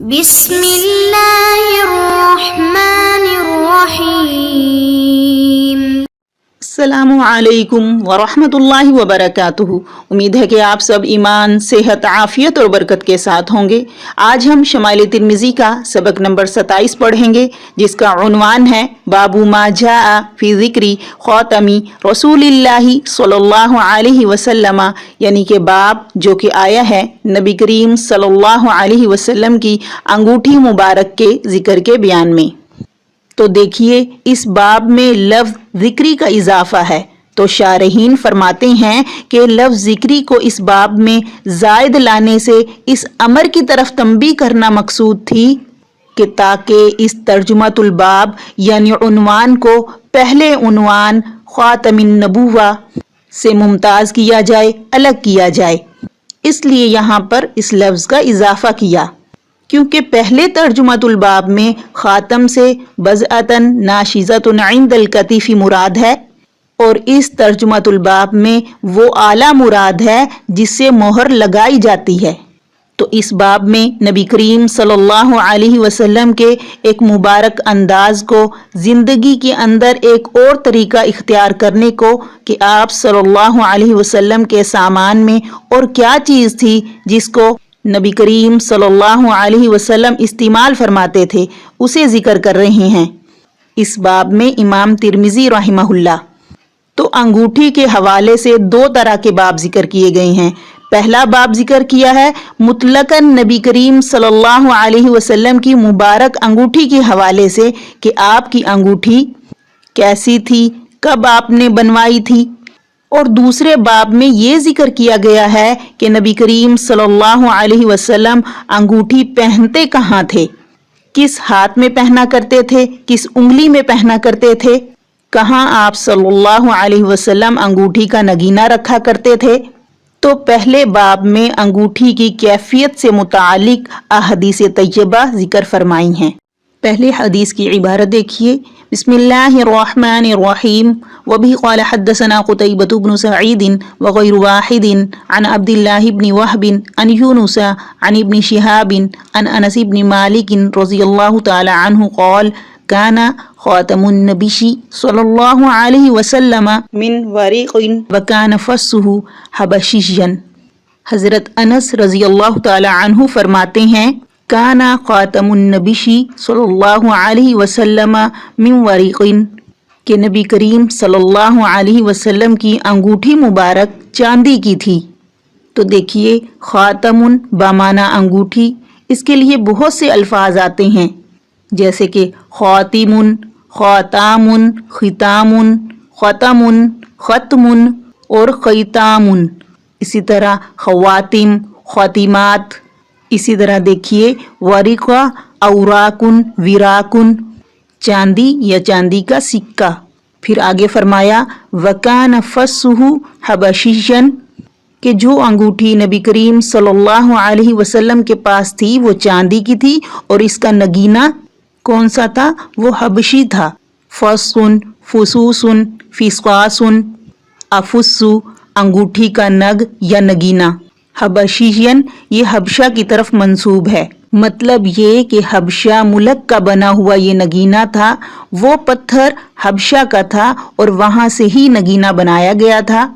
بسم اللہ الرحمن الرحیم۔ السلام علیکم ورحمۃ اللہ وبرکاتہ۔ امید ہے کہ آپ سب ایمان، صحت، عافیت اور برکت کے ساتھ ہوں گے۔ آج ہم شمائل ترمذی کا سبق نمبر 27 پڑھیں گے، جس کا عنوان ہے باب ما جاء فی ذکر خاتم رسول اللہ صلی اللہ علیہ وسلم، یعنی کہ باب جو کہ آیا ہے نبی کریم صلی اللہ علیہ وسلم کی انگوٹھی مبارک کے ذکر کے بیان میں۔ تو دیکھیے اس باب میں لفظ ذکری کا اضافہ ہے، تو شارحین فرماتے ہیں کہ لفظ ذکری کو اس باب میں زائد لانے سے اس امر کی طرف تنبیہ کرنا مقصود تھی کہ تاکہ اس ترجمۃ الباب یعنی عنوان کو پہلے عنوان خاتم النبوہ سے ممتاز کیا جائے، الگ کیا جائے، اس لیے یہاں پر اس لفظ کا اضافہ کیا، کیونکہ پہلے ترجمۃ الباب میں خاتم سے بضعۃً ناشزۃً عند الکتف مراد ہے، اور اس ترجمۃ الباب میں وہ اعلیٰ مراد ہے جس سے مہر لگائی جاتی ہے۔ تو اس باب میں نبی کریم صلی اللہ علیہ وسلم کے ایک مبارک انداز کو زندگی کے اندر ایک اور طریقہ اختیار کرنے کو کہ آپ صلی اللہ علیہ وسلم کے سامان میں اور کیا چیز تھی جس کو نبی کریم صلی اللہ علیہ وسلم استعمال فرماتے تھے، اسے ذکر کر رہے ہیں اس باب میں امام ترمذی رحمہ اللہ۔ تو انگوٹھی کے حوالے سے دو طرح کے باب ذکر کیے گئے ہیں۔ پہلا باب ذکر کیا ہے مطلقاً نبی کریم صلی اللہ علیہ وسلم کی مبارک انگوٹھی کے حوالے سے کہ آپ کی انگوٹھی کیسی تھی، کب آپ نے بنوائی تھی، اور دوسرے باب میں یہ ذکر کیا گیا ہے کہ نبی کریم صلی اللہ علیہ وسلم انگوٹھی پہنتے کہاں تھے، کس ہاتھ میں پہنا کرتے تھے، کس انگلی میں پہنا کرتے تھے، کہاں آپ صلی اللہ علیہ وسلم انگوٹھی کا نگینہ رکھا کرتے تھے۔ تو پہلے باب میں انگوٹھی کی کیفیت سے متعلق احادیث طیبہ ذکر فرمائی ہیں۔ پہلے حدیث کی عبارت دیکھیے، بسم اللہ الرحمن الرحیم، وبہ قال حدثنا قتیبۃ بن سعید وغیر واحد عن عبد اللہ بن وہب عن یونس عن ابن شہاب عن انس بن مالک رضی اللہ تعالی عنہ قال كان خاتم النبی صلی اللہ علیہ وسلم من ورق وكان فصه حبشیا۔ حضرت انس رضی اللہ تعالی عنہ فرماتے ہیں کانا خاتم النبی صلی اللہ علیہ وسلم من ورق، کہ نبی کریم صلی اللہ علیہ وسلم کی انگوٹھی مبارک چاندی کی تھی۔ تو دیکھیے خاتم بامعنی انگوٹھی، اس کے لیے بہت سے الفاظ آتے ہیں، جیسے کہ خاتم، خاتام، ختام، ختم، ختم اور خیتام، اسی طرح خواتم، خاتمات، اسی طرح دیکھیے ورق، اوراق، وراق، چاندی یا چاندی کا سکہ۔ پھر آگے فرمایا وکان فصہ حبشیا، کہ جو انگوٹھی نبی کریم صلی اللہ علیہ وسلم کے پاس تھی وہ چاندی کی تھی، اور اس کا نگینہ کون سا تھا؟ وہ حبشی تھا۔ فصن، فصوص، فسقاس، افس، انگوٹھی کا نگ یا نگینہ۔ حبشین یہ حبشہ کی طرف منسوب ہے، مطلب یہ کہ حبشہ ملک کا بنا ہوا یہ نگینہ تھا، وہ پتھر حبشہ کا تھا اور وہاں سے ہی نگینہ بنایا گیا تھا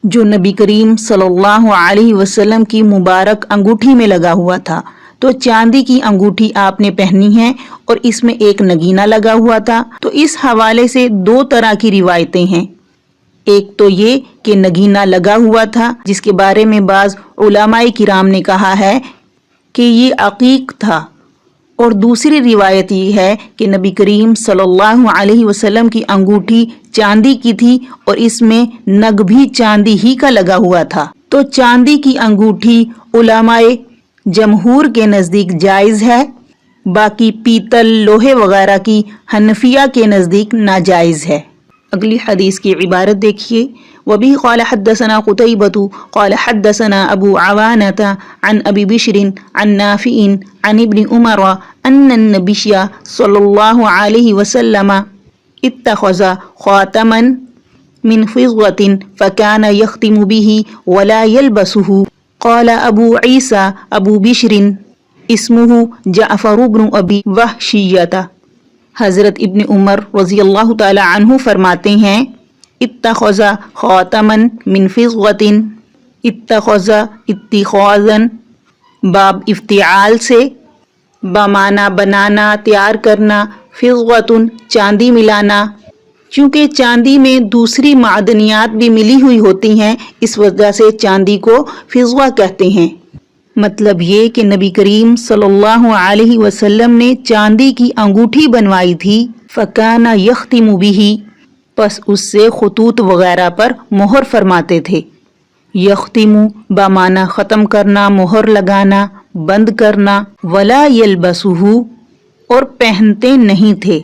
جو نبی کریم صلی اللہ علیہ وسلم کی مبارک انگوٹھی میں لگا ہوا تھا۔ تو چاندی کی انگوٹھی آپ نے پہنی ہے اور اس میں ایک نگینہ لگا ہوا تھا۔ تو اس حوالے سے دو طرح کی روایتیں ہیں، ایک تو یہ کہ نگینہ لگا ہوا تھا، جس کے بارے میں بعض علماء کرام نے کہا ہے کہ یہ عقیق تھا، اور دوسری روایت یہ ہے کہ نبی کریم صلی اللہ علیہ وسلم کی انگوٹھی چاندی کی تھی اور اس میں نگ بھی چاندی ہی کا لگا ہوا تھا۔ تو چاندی کی انگوٹھی علماء جمہور کے نزدیک جائز ہے، باقی پیتل، لوہے وغیرہ کی حنفیہ کے نزدیک ناجائز ہے۔ اگلی حدیث کی عبارت دیکھیے، وبه قال حدثنا قتيبة قال حدثنا أبو عوانة عن أبي بشر عن نافع عن ابن عمر أن النبي صلى الله عليه وسلم اتخذ خاتما من فضة فكان يختم به ولا يلبسه۔ قال أبو عيسى أبو بشر اسمہ جعفر بن ابی وحشیۃ۔ حضرت ابن عمر رضی اللہ تعالی عنہ فرماتے ہیں اتخذ خاتما من فضۃ، اتخذ اتخاذا باب افتعال سے، بمعنی بنانا، تیار کرنا، فضۃ چاندی ملانا، چونکہ چاندی میں دوسری معدنیات بھی ملی ہوئی ہوتی ہیں، اس وجہ سے چاندی کو فضہ کہتے ہیں۔ مطلب یہ کہ نبی کریم صلی اللہ علیہ وسلم نے چاندی کی انگوٹھی بنوائی تھی، فَكَانَ يَخْتِمُ بِهِ، پس اس سے خطوط وغیرہ پر مہر فرماتے تھے۔ یختم بمعنی ختم کرنا، مہر لگانا، بند کرنا، وَلَا يَلْبَسُهُ، اور پہنتے نہیں تھے۔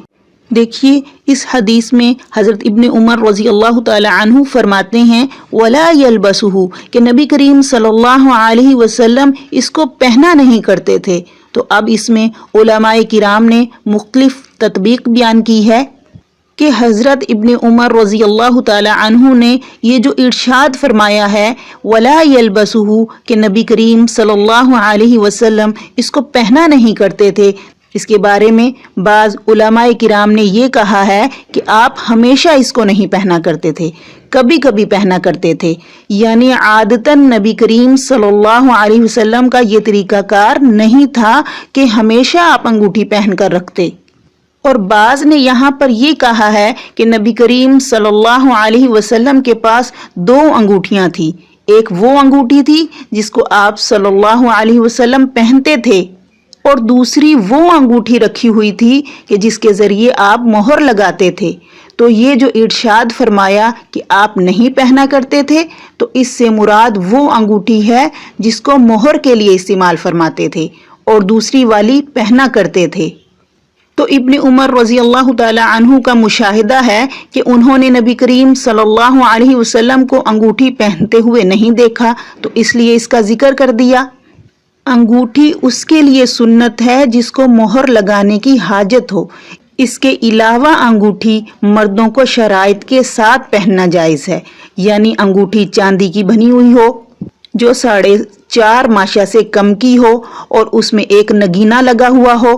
دیکھیے اس حدیث میں حضرت ابن عمر رضی اللہ تعالی عنہ فرماتے ہیں وَلَا يَلْبَسُهُ، کہ نبی کریم صلی اللہ علیہ وسلم اس کو پہنا نہیں کرتے تھے۔ تو اب اس میں علماء کرام نے مختلف تطبیق بیان کی ہے کہ حضرت ابن عمر رضی اللہ تعالی عنہ نے یہ جو ارشاد فرمایا ہے وَلَا يَلْبَسُهُ، کہ نبی کریم صلی اللہ علیہ وسلم اس کو پہنا نہیں کرتے تھے، اس کے بارے میں بعض علماء کرام نے یہ کہا ہے کہ آپ ہمیشہ اس کو نہیں پہنا کرتے تھے، کبھی کبھی پہنا کرتے تھے، یعنی عادتاً نبی کریم صلی اللہ علیہ وسلم کا یہ طریقہ کار نہیں تھا کہ ہمیشہ آپ انگوٹھی پہن کر رکھتے۔ اور بعض نے یہاں پر یہ کہا ہے کہ نبی کریم صلی اللہ علیہ وسلم کے پاس دو انگوٹھیاں تھیں، ایک وہ انگوٹھی تھی جس کو آپ صلی اللہ علیہ وسلم پہنتے تھے، اور دوسری وہ انگوٹھی رکھی ہوئی تھی کہ جس کے ذریعے آپ مہر لگاتے تھے۔ تو یہ جو ارشاد فرمایا کہ آپ نہیں پہنا کرتے تھے، تو اس سے مراد وہ انگوٹھی ہے جس کو مہر کے لیے استعمال فرماتے تھے، اور دوسری والی پہنا کرتے تھے۔ تو ابن عمر رضی اللہ تعالی عنہ کا مشاہدہ ہے کہ انہوں نے نبی کریم صلی اللہ علیہ وسلم کو انگوٹھی پہنتے ہوئے نہیں دیکھا، تو اس لیے اس کا ذکر کر دیا۔ انگوٹھی اس کے لیے سنت ہے جس کو مہر لگانے کی حاجت ہو، اس کے علاوہ انگوٹھی مردوں کو شرائط کے ساتھ پہننا جائز ہے، یعنی انگوٹھی چاندی کی بنی ہوئی ہو جو 4.5 ماشا سے کم کی ہو، اور اس میں ایک نگینہ لگا ہوا ہو،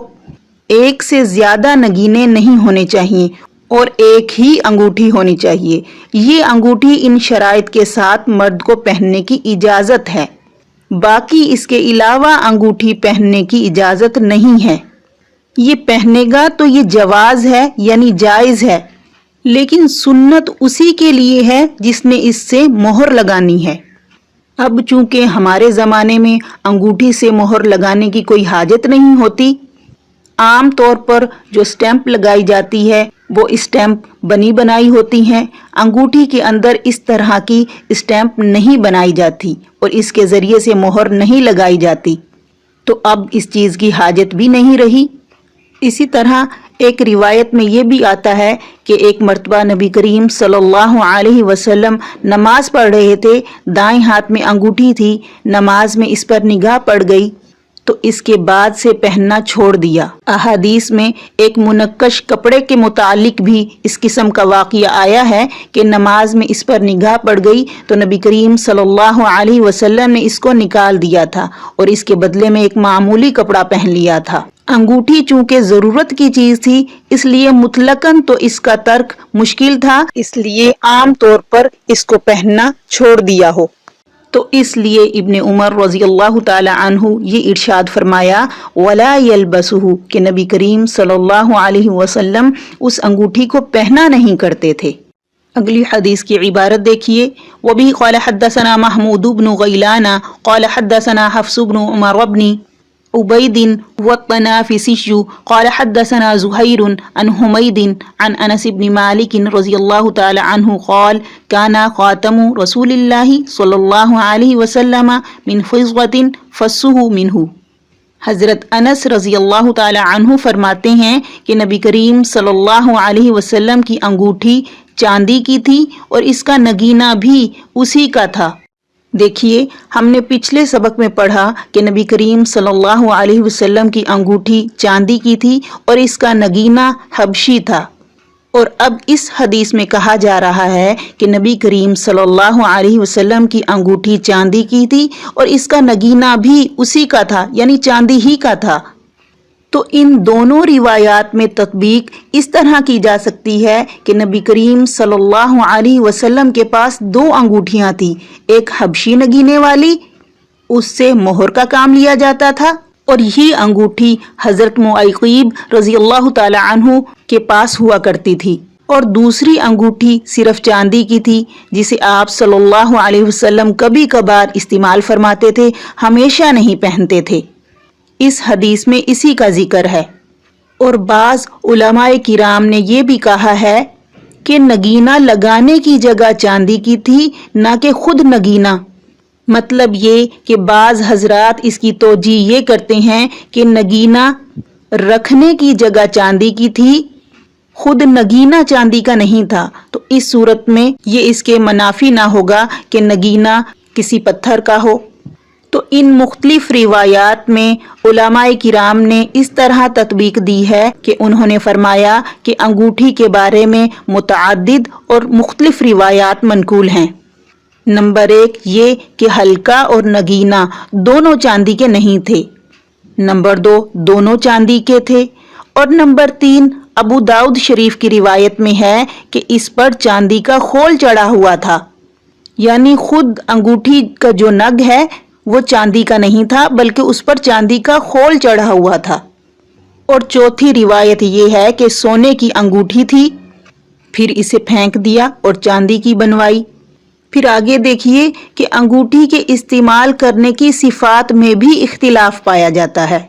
ایک سے زیادہ نگینے نہیں ہونے چاہیے، اور ایک ہی انگوٹھی ہونی چاہیے۔ یہ انگوٹھی ان شرائط کے ساتھ مرد کو پہننے کی اجازت ہے، باقی اس کے علاوہ انگوٹھی پہننے کی اجازت نہیں ہے۔ یہ پہنے گا تو یہ جواز ہے، یعنی جائز ہے، لیکن سنت اسی کے لیے ہے جس نے اس سے مہر لگانی ہے۔ اب چونکہ ہمارے زمانے میں انگوٹھی سے مہر لگانے کی کوئی حاجت نہیں ہوتی، عام طور پر جو اسٹیمپ لگائی جاتی ہے وہ اسٹیمپ بنی بنائی ہوتی ہیں، انگوٹھی کے اندر اس طرح کی اسٹیمپ نہیں بنائی جاتی اور اس کے ذریعے سے مہر نہیں لگائی جاتی، تو اب اس چیز کی حاجت بھی نہیں رہی۔ اسی طرح ایک روایت میں یہ بھی آتا ہے کہ ایک مرتبہ نبی کریم صلی اللہ علیہ وسلم نماز پڑھ رہے تھے، دائیں ہاتھ میں انگوٹھی تھی، نماز میں اس پر نگاہ پڑ گئی تو اس کے بعد سے پہننا چھوڑ دیا۔ احادیث میں ایک منقش کپڑے کے متعلق بھی اس قسم کا واقعہ آیا ہے کہ نماز میں اس پر نگاہ پڑ گئی تو نبی کریم صلی اللہ علیہ وسلم نے اس کو نکال دیا تھا اور اس کے بدلے میں ایک معمولی کپڑا پہن لیا تھا۔ انگوٹھی چونکہ ضرورت کی چیز تھی، اس لیے مطلقاً تو اس کا ترک مشکل تھا، اس لیے عام طور پر اس کو پہننا چھوڑ دیا ہو۔ تو اس لیے ابن عمر رضی اللہ تعالی عنہ یہ ارشاد فرمایا وَلَا يَلْبَسُهُ، کہ نبی کریم صلی اللہ علیہ وسلم اس انگوٹھی کو پہنا نہیں کرتے تھے۔ اگلی حدیث کی عبارت دیکھیے، وَبِهِ قَالَ حَدَّثَنَا مَحْمُودُ بْنُ غَيْلَانَ قَالَ حَدَّثَنَا حَفْصُ بْنُ عُمَرَ بْنِ عبيد والطنافسي قال حدثنا زهير عن حميد عن أنس بن مالك رضي الله تعالى عنه قال كان خاتم رسول الله صلى الله عليه وسلم من فضة فسه منه۔ حضرت انس رضی اللہ تعالی عنہ فرماتے ہیں کہ نبی کریم صلی اللہ علیہ وسلم کی انگوٹھی چاندی کی تھی اور اس کا نگینہ بھی اسی کا تھا۔ دیکھیے ہم نے پچھلے سبق میں پڑھا کہ نبی کریم صلی اللہ علیہ وسلم کی انگوٹھی چاندی کی تھی اور اس کا نگینہ حبشی تھا، اور اب اس حدیث میں کہا جا رہا ہے کہ نبی کریم صلی اللہ علیہ وسلم کی انگوٹھی چاندی کی تھی اور اس کا نگینہ بھی اسی کا تھا، یعنی چاندی ہی کا تھا۔ تو ان دونوں روایات میں تطبیق اس طرح کی جا سکتی ہے کہ نبی کریم صلی اللہ علیہ وسلم کے پاس 2 انگوٹھیاں تھیں، ایک حبشی نگینے والی، اس سے مہر کا کام لیا جاتا تھا، اور یہی انگوٹھی حضرت معیقیب رضی اللہ تعالی عنہ کے پاس ہوا کرتی تھی، اور دوسری انگوٹھی صرف چاندی کی تھی جسے آپ صلی اللہ علیہ وسلم کبھی کبھار استعمال فرماتے تھے، ہمیشہ نہیں پہنتے تھے۔ اس حدیث میں اسی کا ذکر ہے۔ اور بعض علماء کرام نے یہ بھی کہا ہے کہ نگینہ لگانے کی جگہ چاندی کی تھی، نہ کہ خود نگینہ۔ مطلب یہ کہ بعض حضرات اس کی توجیہ یہ کرتے ہیں کہ نگینہ رکھنے کی جگہ چاندی کی تھی، خود نگینہ چاندی کا نہیں تھا، تو اس صورت میں یہ اس کے منافی نہ ہوگا کہ نگینہ کسی پتھر کا ہو۔ تو ان مختلف روایات میں علماء کرام نے اس طرح تطبیق دی ہے کہ انہوں نے فرمایا کہ انگوٹھی کے بارے میں متعدد اور مختلف روایات منقول ہیں۔ نمبر 1 یہ کہ ہلکا اور نگینہ دونوں چاندی کے نہیں تھے۔ نمبر 2 دونوں چاندی کے تھے۔ اور نمبر 3 ابو داؤد شریف کی روایت میں ہے کہ اس پر چاندی کا خول چڑھا ہوا تھا، یعنی خود انگوٹھی کا جو نگ ہے وہ چاندی کا نہیں تھا بلکہ اس پر چاندی کا خول چڑھا ہوا تھا۔ اور چوتھی روایت یہ ہے کہ سونے کی انگوٹھی تھی، پھر اسے پھینک دیا اور چاندی کی بنوائی۔ پھر آگے دیکھیے کہ انگوٹھی کے استعمال کرنے کی صفات میں بھی اختلاف پایا جاتا ہے۔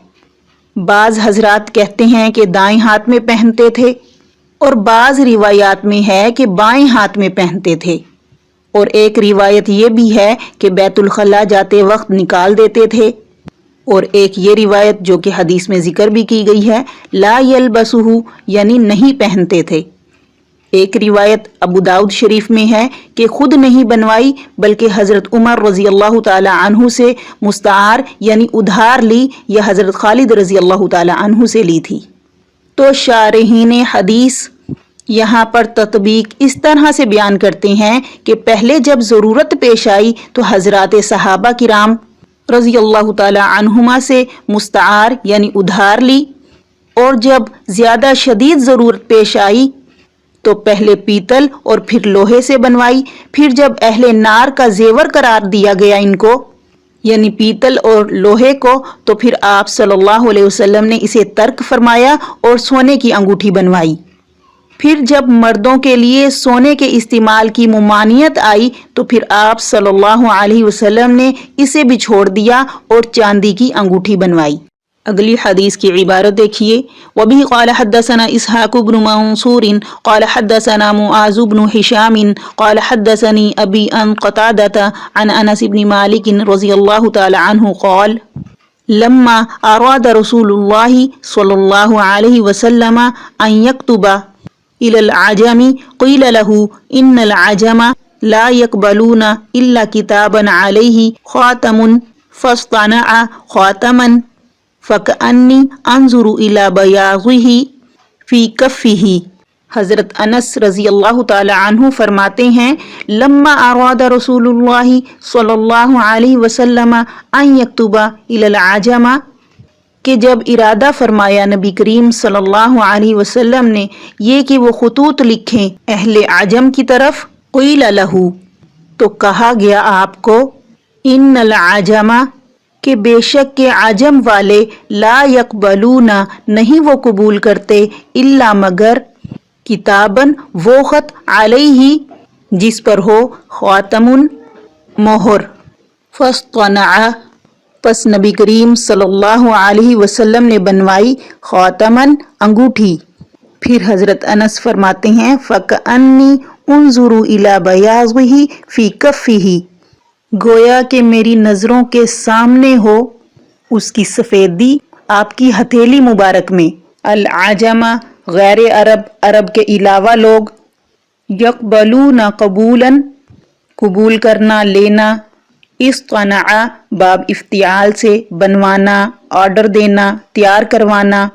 بعض حضرات کہتے ہیں کہ دائیں ہاتھ میں پہنتے تھے، اور بعض روایات میں ہے کہ بائیں ہاتھ میں پہنتے تھے، اور ایک روایت یہ بھی ہے کہ بیت الخلاء جاتے وقت نکال دیتے تھے، اور ایک یہ روایت جو کہ حدیث میں ذکر بھی کی گئی ہے لا یلبسہ، یعنی نہیں پہنتے تھے۔ ایک روایت ابو داؤد شریف میں ہے کہ خود نہیں بنوائی بلکہ حضرت عمر رضی اللہ تعالی عنہ سے مستعار یعنی ادھار لی، یا حضرت خالد رضی اللہ تعالی عنہ سے لی تھی۔ تو شارحین حدیث یہاں پر تطبیق اس طرح سے بیان کرتے ہیں کہ پہلے جب ضرورت پیش آئی تو حضرات صحابہ کرام رضی اللہ تعالی عنہما سے مستعار یعنی ادھار لی، اور جب زیادہ شدید ضرورت پیش آئی تو پہلے پیتل اور پھر لوہے سے بنوائی۔ پھر جب اہل نار کا زیور قرار دیا گیا ان کو، یعنی پیتل اور لوہے کو، تو پھر آپ صلی اللہ علیہ وسلم نے اسے ترک فرمایا اور سونے کی انگوٹھی بنوائی۔ پھر جب مردوں کے لیے سونے کے استعمال کی ممانعت آئی تو پھر آپ صلی اللہ علیہ وسلم نے اسے بھی چھوڑ دیا اور چاندی کی انگوٹھی بنوائی۔ اگلی حدیث کی عبارت دیکھیے۔ وَبِهِ قَالَ حَدَّثَنَا إِسْحَاقُ بْنُ مَنْصُورٍ قَالَ حَدَّثَنَا مُعَاذُ بْنُ هِشَامٍ قَالَ حَدَّثَنِي أَبِي عَنْ قَتَادَةَ عَنْ أَنَسِ بْنِ مَالِكٍ رضي الله تعالى عنه قال لما أراد رسول الله صلى الله عليه وسلم أن يكتب إلى العجم قيل له إن العجم لا يقبلون إلا كتابا عليه خاتم فاصطنع خاتما فَكَأَنِّي أَنظُرُ إِلَى بَيَاضِهِ فِي كَفِّهِ۔ حضرت انس رضی اللہ تعالی عنہ فرماتے ہیں لما اراد رسول اللہ صلی اللہ علیہ وسلم ان یکتب الی العجم، کہ جب ارادہ فرمایا نبی کریم صلی اللہ علیہ وسلم نے یہ کہ وہ خطوط لکھیں اہل عجم کی طرف، قیل لہ، تو کہا گیا آپ کو، ان العجم، کہ بے شک کے عجم والے، لا یقبلون، نہیں وہ قبول کرتے، الا مگر، کتابن، وہ خط، علیہ، جس پر ہو، خاتمن، مہر۔ فاصطنع، پس نبی کریم صلی اللہ علیہ وسلم نے بنوائی، خاتمن، انگوٹھی۔ پھر حضرت انس فرماتے ہیں فَكَأَنِّي أَنظُرُ إِلَى بَيَاضِهِ فِي كَفِّهِ، گویا کہ میری نظروں کے سامنے ہو اس کی سفیدی آپ کی ہتھیلی مبارک میں۔ العجم، غیر عرب، عرب کے علاوہ لوگ، یقبلون، قبولا، قبول کرنا، لینا، اصطنع، باب افتعال سے، بنوانا، آرڈر دینا، تیار کروانا،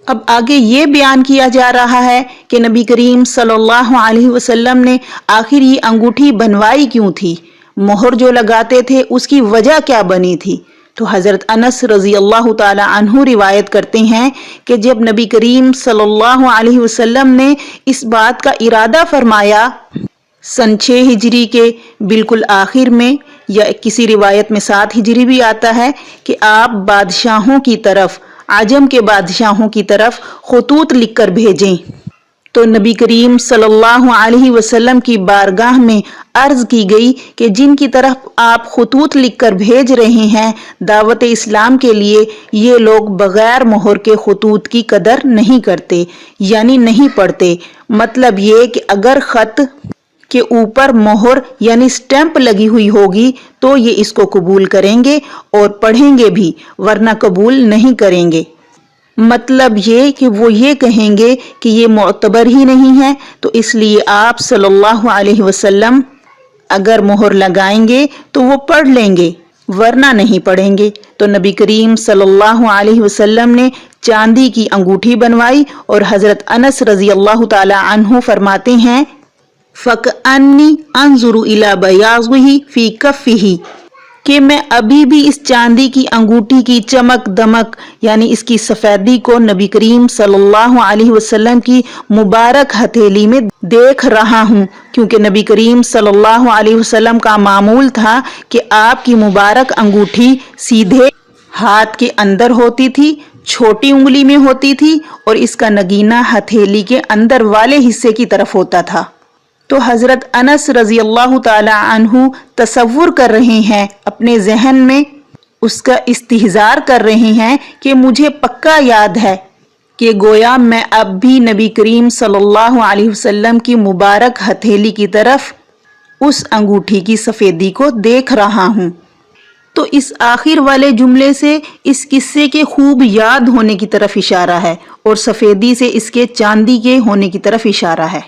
اب آگے یہ بیان کیا جا رہا ہے کہ نبی کریم صلی اللہ علیہ وسلم نے آخر یہ انگوٹھی بنوائی کیوں تھی، مہر جو لگاتے تھے اس کی وجہ کیا بنی تھی۔ تو حضرت انس رضی اللہ تعالی عنہ روایت کرتے ہیں کہ جب نبی کریم صلی اللہ علیہ وسلم نے اس بات کا ارادہ فرمایا سن 6 ہجری کے بالکل آخر میں، یا کسی روایت میں 7 ہجری بھی آتا ہے، کہ آپ بادشاہوں کی طرف، عجم کے بادشاہوں کی طرف خطوط لکھ کر بھیجیں، تو نبی کریم صلی اللہ علیہ وسلم کی بارگاہ میں عرض کی گئی کہ جن کی طرف آپ خطوط لکھ کر بھیج رہے ہیں دعوت اسلام کے لیے، یہ لوگ بغیر مہر کے خطوط کی قدر نہیں کرتے، یعنی نہیں پڑھتے۔ مطلب یہ کہ اگر خط کے اوپر مہر یعنی سٹیمپ لگی ہوئی ہوگی تو یہ اس کو قبول کریں گے اور پڑھیں گے بھی، ورنہ قبول نہیں کریں گے۔ مطلب یہ کہ وہ یہ کہیں گے کہ یہ معتبر ہی نہیں ہے، تو اس لیے آپ صلی اللہ علیہ وسلم اگر مہر لگائیں گے تو وہ پڑھ لیں گے، ورنہ نہیں پڑھیں گے۔ تو نبی کریم صلی اللہ علیہ وسلم نے چاندی کی انگوٹھی بنوائی، اور حضرت انس رضی اللہ تعالی عنہ فرماتے ہیں فَكَأَنِّي أَنظُرُ إِلَى بَيَاضِهِ فِي كَفِّهِ، کہ میں ابھی بھی اس چاندی کی انگوٹھی کی چمک دمک یعنی اس کی سفیدی کو نبی کریم صلی اللہ علیہ وسلم کی مبارک ہتھیلی میں دیکھ رہا ہوں، کیونکہ نبی کریم صلی اللہ علیہ وسلم کا معمول تھا کہ آپ کی مبارک انگوٹھی سیدھے ہاتھ کے اندر ہوتی تھی، چھوٹی انگلی میں ہوتی تھی، اور اس کا نگینہ ہتھیلی کے اندر والے حصے کی طرف ہوتا تھا۔ تو حضرت انس رضی اللہ تعالی عنہ تصور کر رہے ہیں اپنے ذہن میں، اس کا استحضار کر رہے ہیں کہ مجھے پکا یاد ہے کہ گویا میں اب بھی نبی کریم صلی اللہ علیہ وسلم کی مبارک ہتھیلی کی طرف اس انگوٹھی کی سفیدی کو دیکھ رہا ہوں۔ تو اس آخر والے جملے سے اس قصے کے خوب یاد ہونے کی طرف اشارہ ہے، اور سفیدی سے اس کے چاندی کے ہونے کی طرف اشارہ ہے۔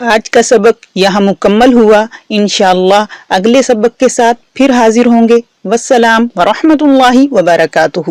آج کا سبق یہاں مکمل ہوا، انشاءاللہ اگلے سبق کے ساتھ پھر حاضر ہوں گے۔ والسلام ورحمۃ اللہ وبرکاتہ۔